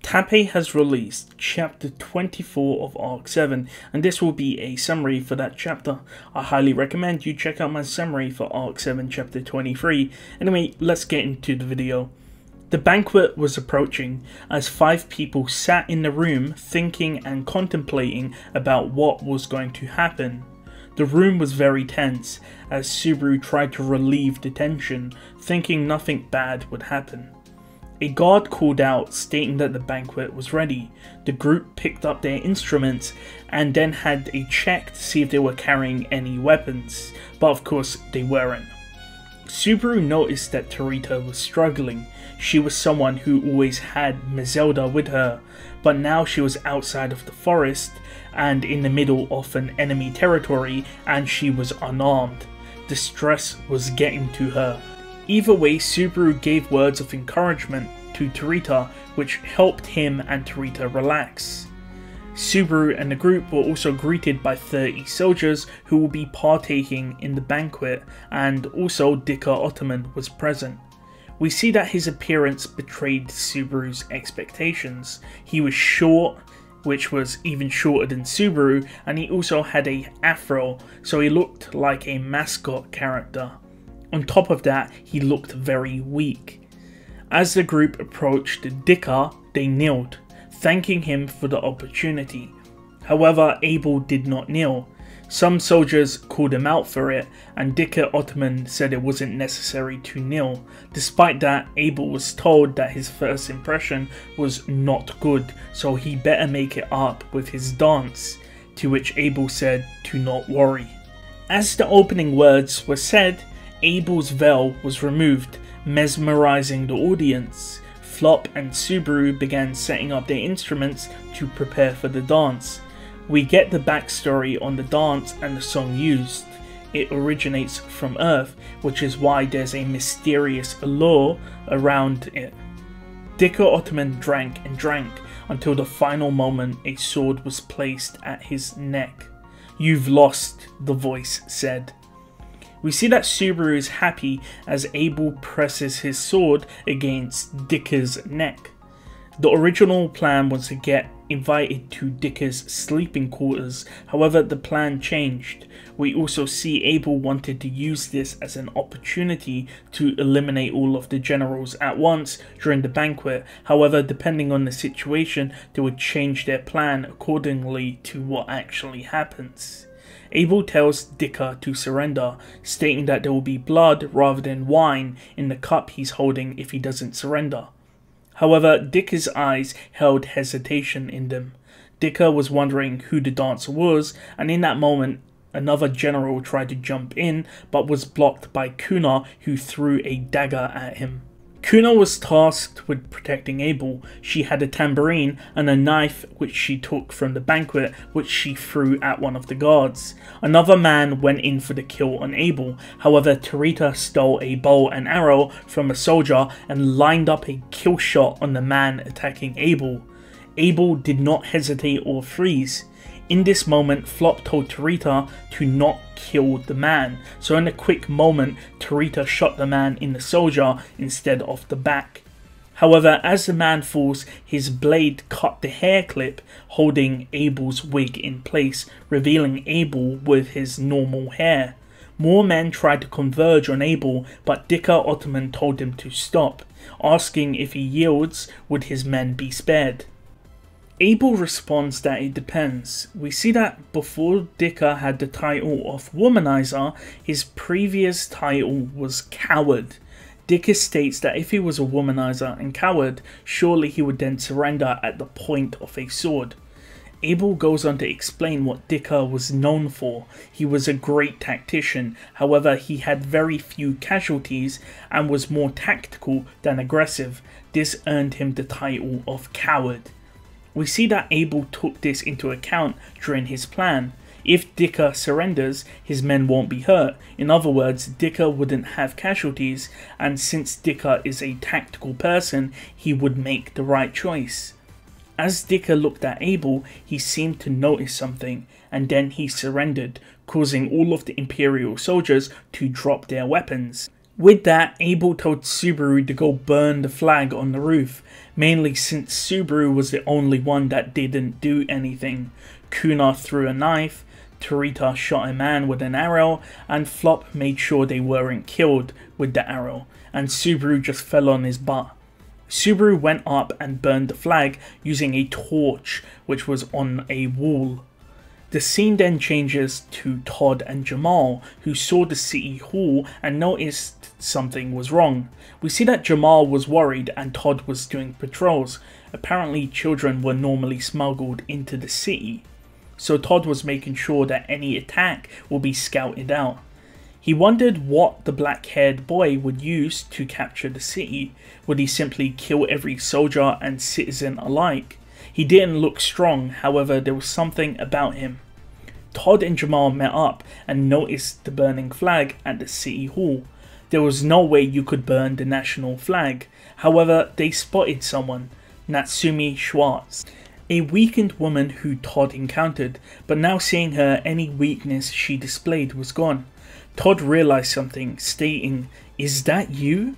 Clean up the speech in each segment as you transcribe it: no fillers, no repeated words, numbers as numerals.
Tappei has released chapter 24 of Arc 7, and this will be a summary for that chapter. I highly recommend you check out my summary for Arc 7 chapter 23. Anyway, let's get into the video. The banquet was approaching as 5 people sat in the room thinking and contemplating about what was going to happen. The room was very tense as Subaru tried to relieve the tension, thinking nothing bad would happen. A guard called out stating that the banquet was ready. The group picked up their instruments and then had a check to see if they were carrying any weapons, but of course they weren't. Subaru noticed that Torita was struggling. She was someone who always had Mezelda with her, but now she was outside of the forest and in the middle of an enemy territory, and she was unarmed. The stress was getting to her. Either way, Subaru gave words of encouragement to Torita, which helped him and Torita relax. Subaru and the group were also greeted by 30 soldiers who will be partaking in the banquet, and also Dicker Ottoman was present. We see that his appearance betrayed Subaru's expectations. He was short, which was even shorter than Subaru, and he also had a afro, so he looked like a mascot character. On top of that, he looked very weak. As the group approached Dicker, they knelt, thanking him for the opportunity. However, Abel did not kneel. Some soldiers called him out for it, and Dicker Ottoman said it wasn't necessary to kneel. Despite that, Abel was told that his first impression was not good, so he better make it up with his dance, to which Abel said to not worry. As the opening words were said, Abel's veil was removed, mesmerizing the audience. Flop and Subaru began setting up their instruments to prepare for the dance. We get the backstory on the dance and the song used. It originates from Earth, which is why there's a mysterious allure around it. Dicker Ottoman drank and drank until the final moment a sword was placed at his neck. "You've lost," the voice said. We see that Subaru is happy as Abel presses his sword against Dicker's neck. The original plan was to get invited to Dicker's sleeping quarters, however the plan changed. We also see Abel wanted to use this as an opportunity to eliminate all of the generals at once during the banquet, however depending on the situation they would change their plan accordingly to what actually happens. Abel tells Dicker to surrender, stating that there will be blood rather than wine in the cup he's holding if he doesn't surrender. However, Dicker's eyes held hesitation in them. Dicker was wondering who the dancer was, and in that moment, another general tried to jump in but was blocked by Kuna, who threw a dagger at him. Kuna was tasked with protecting Abel. She had a tambourine and a knife which she took from the banquet, which she threw at one of the guards. Another man went in for the kill on Abel, however Torita stole a bow and arrow from a soldier and lined up a kill shot on the man attacking Abel. Abel did not hesitate or freeze. In this moment, Flop told Torita to not kill the man, so in a quick moment, Torita shot the man in the soldier instead of the back. However, as the man falls, his blade cut the hair clip holding Abel's wig in place, revealing Abel with his normal hair. More men tried to converge on Abel, but Dicker Ottoman told him to stop, asking if he yields, would his men be spared. Abel responds that it depends. We see that before Dicker had the title of Womanizer, his previous title was Coward. Dicker states that if he was a womanizer and coward, surely he would then surrender at the point of a sword. Abel goes on to explain what Dicker was known for. He was a great tactician, however he had very few casualties and was more tactical than aggressive. This earned him the title of Coward. We see that Abel took this into account during his plan. If Dicker surrenders, his men won't be hurt. In other words, Dicker wouldn't have casualties, and since Dicker is a tactical person, he would make the right choice. As Dicker looked at Abel, he seemed to notice something, and then he surrendered, causing all of the Imperial soldiers to drop their weapons. With that, Abel told Subaru to go burn the flag on the roof, mainly since Subaru was the only one that didn't do anything. Kuna threw a knife, Torita shot a man with an arrow, and Flop made sure they weren't killed with the arrow, and Subaru just fell on his butt. Subaru went up and burned the flag using a torch which was on a wall. The scene then changes to Todd and Jamal, who saw the city hall and noticed something was wrong. We see that Jamal was worried and Todd was doing patrols. Apparently children were normally smuggled into the city, so Todd was making sure that any attack will be scouted out. He wondered what the black-haired boy would use to capture the city. Would he simply kill every soldier and citizen alike? He didn't look strong, however there was something about him. Todd and Jamal met up and noticed the burning flag at the city hall. There was no way you could burn the national flag. However, they spotted someone, Natsumi Schwartz, a weakened woman who Todd encountered, but now seeing her, any weakness she displayed was gone. Todd realized something, stating, "Is that you?"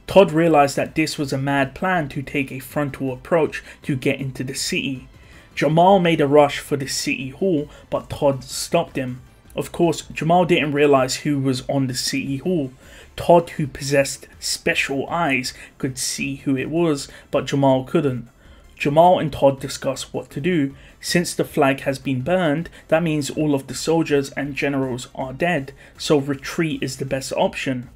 Todd realized that this was a mad plan to take a frontal approach to get into the city. Jamal made a rush for the city hall, but Todd stopped him. Of course, Jamal didn't realize who was on the city hall. Todd, who possessed special eyes, could see who it was, but Jamal couldn't. Jamal and Todd discuss what to do. Since the flag has been burned, that means all of the soldiers and generals are dead, so retreat is the best option.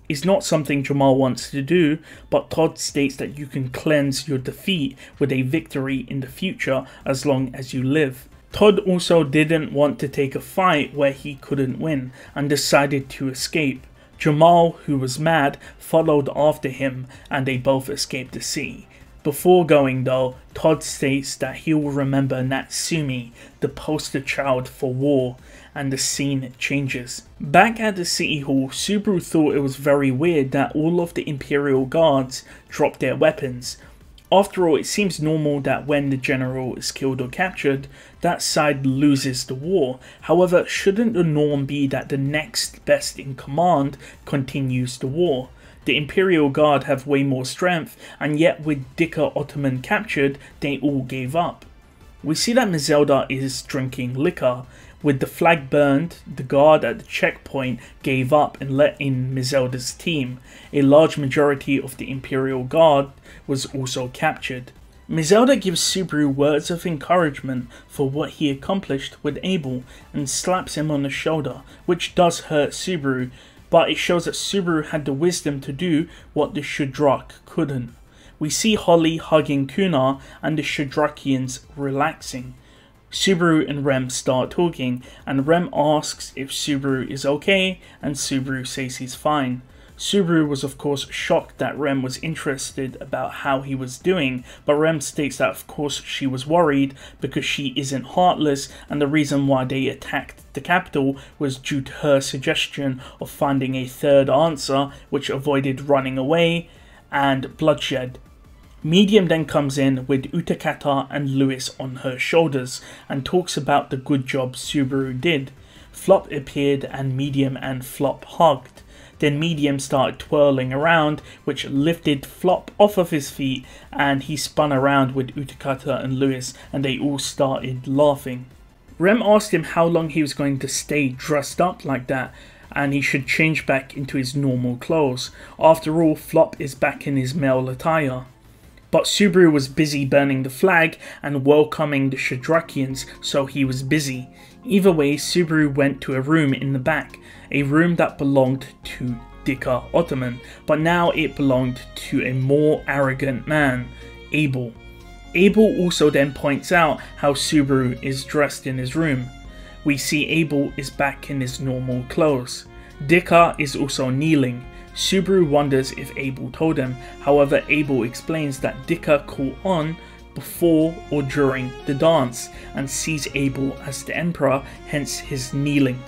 It's not something Jamal wants to do, but Todd states that you can cleanse your defeat with a victory in the future as long as you live. Todd also didn't want to take a fight where he couldn't win and decided to escape. Jamal, who was mad, followed after him and they both escaped the city. Before going though, Todd states that he will remember Natsumi, the poster child for war, and the scene changes. Back at the city hall, Subaru thought it was very weird that all of the Imperial guards dropped their weapons. After all, it seems normal that when the general is killed or captured, that side loses the war. However, shouldn't the norm be that the next best in command continues the war? The Imperial Guard have way more strength, and yet with Dicker Ottoman captured, they all gave up. We see that Mezelda is drinking liquor. With the flag burned, the guard at the checkpoint gave up and let in Mezelda's team. A large majority of the Imperial Guard was also captured. Mezelda gives Subaru words of encouragement for what he accomplished with Abel and slaps him on the shoulder, which does hurt Subaru, but it shows that Subaru had the wisdom to do what the Shudrak couldn't. We see Holly hugging Kuna and the Shudrakians relaxing. Subaru and Rem start talking, and Rem asks if Subaru is okay, and Subaru says he's fine. Subaru was of course shocked that Rem was interested about how he was doing, but Rem states that of course she was worried because she isn't heartless, and the reason why they attacked the capital was due to her suggestion of finding a third answer, which avoided running away and bloodshed. Medium then comes in with Utakata and Lewis on her shoulders and talks about the good job Subaru did. Flop appeared and Medium and Flop hugged. Then Medium started twirling around, which lifted Flop off of his feet, and he spun around with Utakata and Lewis, and they all started laughing. Rem asked him how long he was going to stay dressed up like that, and he should change back into his normal clothes. After all, Flop is back in his male attire. But Subaru was busy burning the flag and welcoming the Shudrakians, so he was busy. Either way, Subaru went to a room in the back, a room that belonged to Dicker Ottoman, but now it belonged to a more arrogant man, Abel. Abel also then points out how Subaru is dressed in his room. We see Abel is back in his normal clothes. Dicker is also kneeling. Subaru wonders if Abel told him, however Abel explains that Dicker caught on before or during the dance and sees Abel as the emperor, hence his kneeling.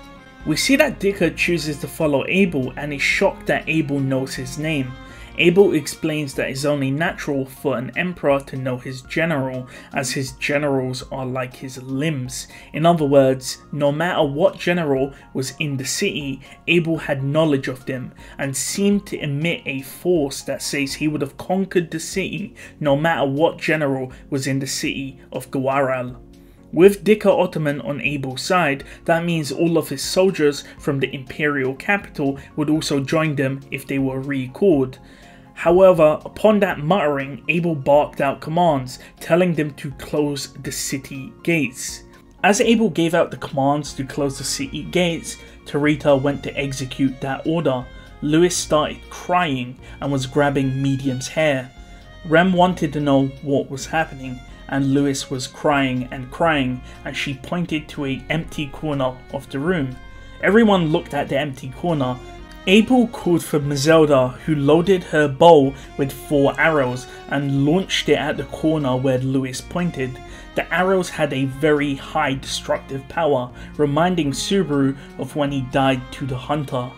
We see that Dicker chooses to follow Abel and is shocked that Abel knows his name. Abel explains that it's only natural for an emperor to know his general, as his generals are like his limbs. In other words, no matter what general was in the city, Abel had knowledge of them, and seemed to emit a force that says he would have conquered the city no matter what general was in the city of Guaral. With Dicker Ottoman on Abel's side, that means all of his soldiers from the imperial capital would also join them if they were recalled. However, upon that muttering, Abel barked out commands, telling them to close the city gates. As Abel gave out the commands to close the city gates, Tarita went to execute that order. Louis started crying and was grabbing Medium's hair. Rem wanted to know what was happening, and Louis was crying, and she pointed to an empty corner of the room. Everyone looked at the empty corner. Abel called for Mazelda, who loaded her bow with 4 arrows and launched it at the corner where Louis pointed. The arrows had a very high destructive power, reminding Subaru of when he died to the hunter.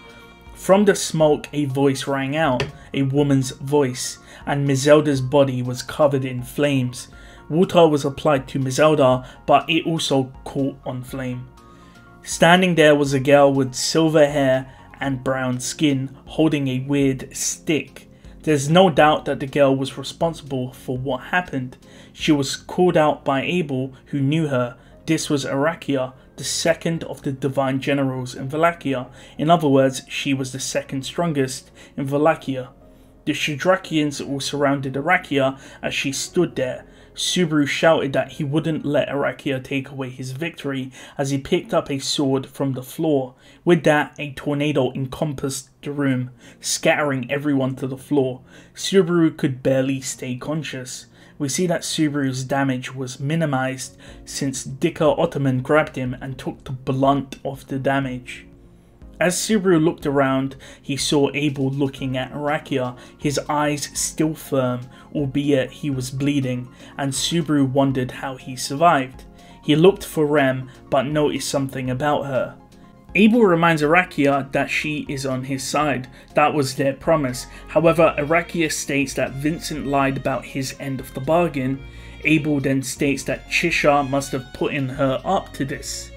From the smoke, a voice rang out, a woman's voice, and Mazelda's body was covered in flames. Water was applied to Mazelda, but it also caught on flame. Standing there was a girl with silver hair and brown skin, holding a weird stick. There's no doubt that the girl was responsible for what happened. She was called out by Abel, who knew her. This was Arakia, the second of the divine generals in Wallachia. In other words, she was the second strongest in Wallachia. The Shadrakians all surrounded Arakia as she stood there. Subaru shouted that he wouldn't let Arakia take away his victory as he picked up a sword from the floor. With that, a tornado encompassed the room, scattering everyone to the floor. Subaru could barely stay conscious. We see that Subaru's damage was minimized since Dicker Ottoman grabbed him and took the blunt of the damage. As Subaru looked around, he saw Abel looking at Arakia, his eyes still firm, albeit he was bleeding, and Subaru wondered how he survived. He looked for Rem, but noticed something about her. Abel reminds Arakia that she is on his side. That was their promise. However, Arakia states that Vincent lied about his end of the bargain. Abel then states that Chisha must have put her up to this.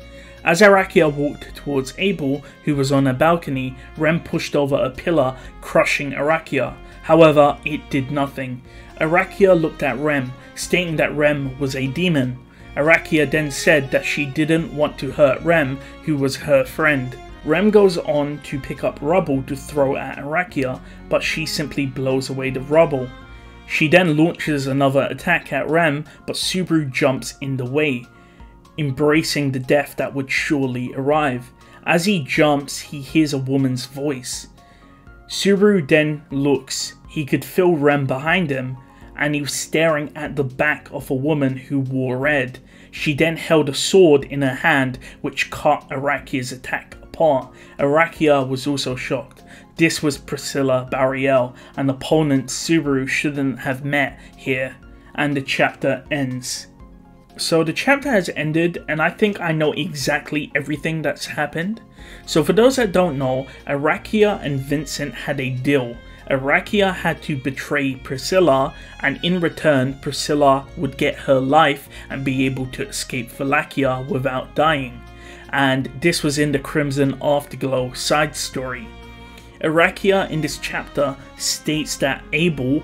As Arakia walked towards Abel, who was on a balcony, Rem pushed over a pillar, crushing Arakia. However, it did nothing. Arakia looked at Rem, stating that Rem was a demon. Arakia then said that she didn't want to hurt Rem, who was her friend. Rem goes on to pick up rubble to throw at Arakia, but she simply blows away the rubble. She then launches another attack at Rem, but Subaru jumps in the way, embracing the death that would surely arrive. As he jumps, he hears a woman's voice. Subaru then looks. He could feel Rem behind him, and he was staring at the back of a woman who wore red. She then held a sword in her hand, which cut Arakia's attack apart. Arakia was also shocked. This was Priscilla Bariel, an opponent Subaru shouldn't have met here, and the chapter ends. So the chapter has ended, and I think I know exactly everything that's happened. So for those that don't know, Arakia and Vincent had a deal. Arakia had to betray Priscilla, and in return Priscilla would get her life and be able to escape Wallachia without dying. And this was in the Crimson Afterglow side story. Arakia in this chapter states that Abel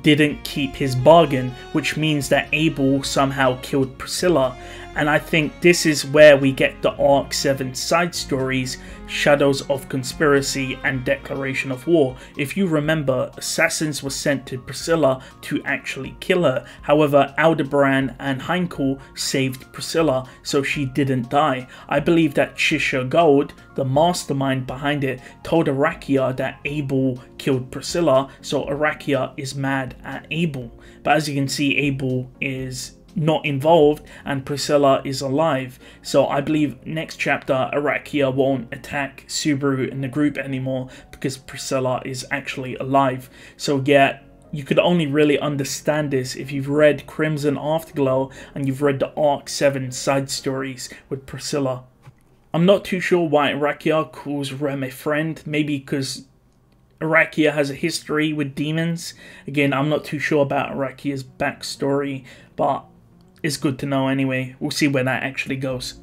didn't keep his bargain, which means that Abel somehow killed Priscilla, and I think this is where we get the Arc 7 side stories, Shadows of Conspiracy and Declaration of War. If you remember, assassins were sent to Priscilla to actually kill her. However, Aldebaran and Heinkel saved Priscilla, so she didn't die. I believe that Chisha Gold, the mastermind behind it, told Arakia that Abel killed Priscilla, so Arakia is mad at Abel. But as you can see, Abel is not involved and Priscilla is alive, so I believe next chapter Arakia won't attack Subaru in the group anymore because Priscilla is actually alive. So yeah, you could only really understand this if you've read Crimson Afterglow and you've read the Arc 7 side stories with Priscilla. I'm not too sure why Arakia calls Rem a friend, maybe because Arakia has a history with demons. Again, I'm not too sure about Arakia's backstory, but it's good to know anyway. We'll see where that actually goes.